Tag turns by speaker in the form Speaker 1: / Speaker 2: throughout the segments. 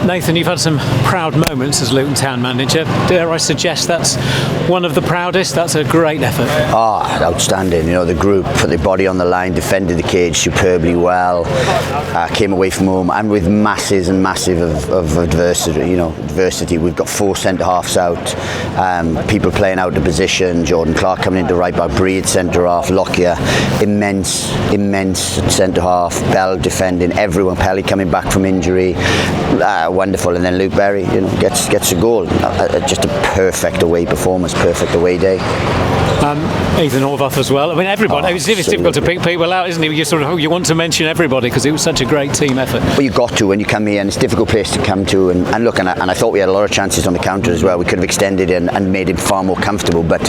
Speaker 1: Nathan, you've had some proud moments as Luton Town manager. Dare I suggest that's one of the proudest? That's a great effort.
Speaker 2: Outstanding. You know, the group put their body on the line, defended the cage superbly well, came away from home, and with masses and massive of adversity. You know, adversity. We've got 4 centre halves out, people playing out of position. Jordan Clark coming into right back, Breed centre half, Lockyer, immense centre half, Bell defending, everyone, Pelly coming back from injury. Wonderful. And then Luke Berry, you know, gets a goal. Just a perfect away performance, perfect away day.
Speaker 1: Ethan Horvath as well. I mean, everybody. It's difficult to pick people out, isn't it? You want to mention everybody because it was such a great team effort.
Speaker 2: Well, you've got to when you come here, and it's a difficult place to come to. And look, and I thought we had a lot of chances on the counter as well. We could have extended it and made it far more comfortable, but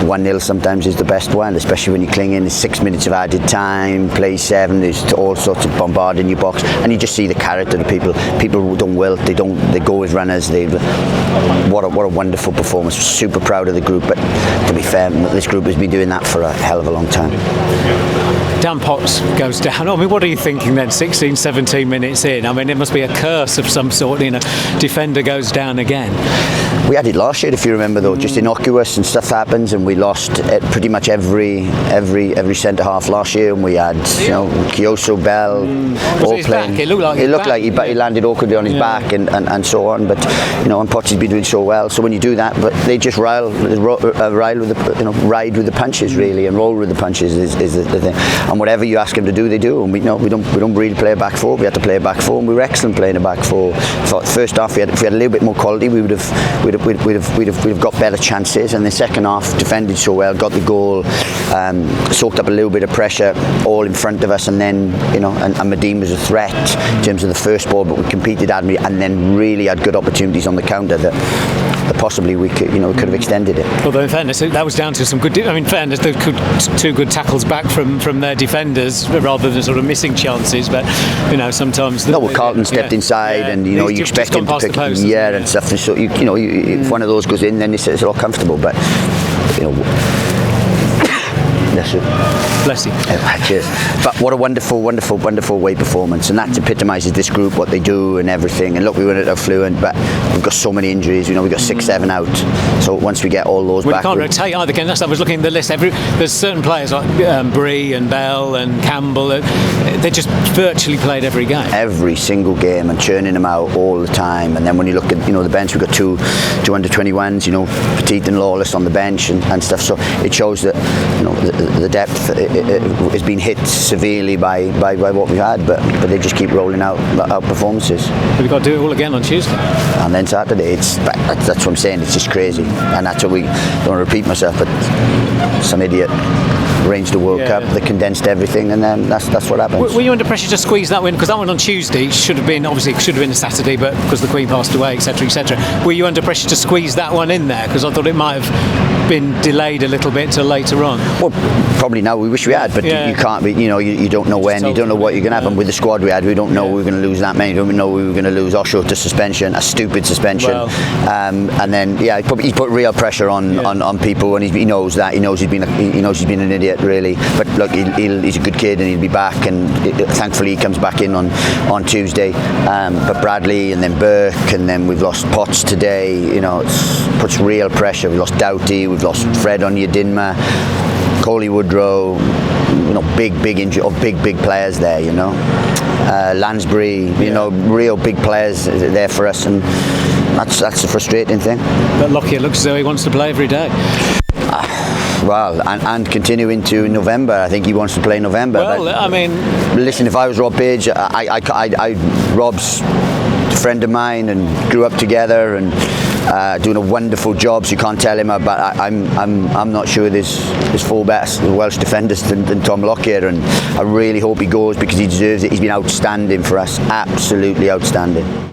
Speaker 2: 1-0 sometimes is the best one, especially when you cling in. There's 6 minutes of added time, play 7. There's all sorts of bombarding your box, and you just see the character of the people. People who don't wilt. They go as runners. What a wonderful performance. Super proud of the group. But to be fair, this group has been doing that for a hell of a long time.
Speaker 1: Dan Potts goes down. I mean, what are you thinking then? 16, 17 minutes in. I mean, it must be a curse of some sort. You know, defender goes down again.
Speaker 2: We had it last year, if you remember, though. Just innocuous, and stuff happens, and we lost at pretty much every centre half last year. And we had, you know, Kyoso, Bell, all playing.
Speaker 1: Back? It looked like
Speaker 2: he landed awkwardly on his back, and so on. But you know, and Potts has been doing so well. So when you do that, but they just ride with the punches really, and roll with the punches is the thing. And whatever you ask them to do, they do. And we don't really play a back four. We had to play a back four, and we were excellent playing a back four. First half, if we had a little bit more quality, we'd have got better chances. And the second half, defended so well, got the goal, soaked up a little bit of pressure, all in front of us, and then and Madine was a threat in terms of the first ball, but we competed admirably, and then really had good opportunities on the counter that possibly we could have extended it.
Speaker 1: Although in fairness, that was down to some good. In fairness, they could 2 good tackles back from their defenders rather than sort of missing chances. But sometimes.
Speaker 2: Carlton stepped inside, and you expect him to pick and stuff. And so if one of those goes in, then it's all comfortable. But
Speaker 1: Bless you.
Speaker 2: Cheers. But what a wonderful away performance, and that epitomises this group, what they do and everything. And look, we weren't fluent, but we've got so many injuries. We've got 6-7 out. So once we get all those back,
Speaker 1: we can't rotate either. Again, I was looking at the list. There's certain players like Bree and Bell and Campbell. They just virtually played every game.
Speaker 2: Every single game, and churning them out all the time. And then when you look at the bench, we've got two under-21s. Petit and Lawless on the bench and stuff. So it shows that the depth has been hit severely by what we've had, but they just keep rolling out performances.
Speaker 1: We've got to do it all again on Tuesday,
Speaker 2: and then Saturday. That's what I'm saying. It's just crazy, and that's what we don't want to repeat myself. But some idiot arranged the World Cup, they condensed everything, and then that's what happens.
Speaker 1: Were you under pressure to squeeze that win? Because that one on Tuesday should have been a Saturday, but because the Queen passed away, etc. Were you under pressure to squeeze that one in there? Because I thought it might have been delayed a little bit till later on.
Speaker 2: Well, probably now we wish we had, but you can't be. You don't know when, you don't know what you're going to have. And with the squad we had, we don't know we were going to lose that many. We don't know we were going to lose Osho to suspension, a stupid suspension.
Speaker 1: Well,
Speaker 2: and then he put real pressure on people, and he knows that. He knows he's been an idiot, really. But look, he's a good kid, and he'll be back. And thankfully he comes back in on Tuesday. But Bradley, and then Burke, and then we've lost Potts today. It puts real pressure. We lost Doughty. We've lost Fred Onyedinma, Coley Woodrow. Big injury, or big players there. Lansbury. Real big players there for us, and that's a frustrating thing.
Speaker 1: But Lockyer looks as though he wants to play every day.
Speaker 2: Well, and continue into November. I think he wants to play November.
Speaker 1: Well, I mean,
Speaker 2: listen, if I was Rob Page, Rob's a friend of mine and grew up together and doing a wonderful job. So you can't tell him. But I'm not sure there's 4 better Welsh defenders than Tom Lockyer, and I really hope he goes because he deserves it. He's been outstanding for us, absolutely outstanding.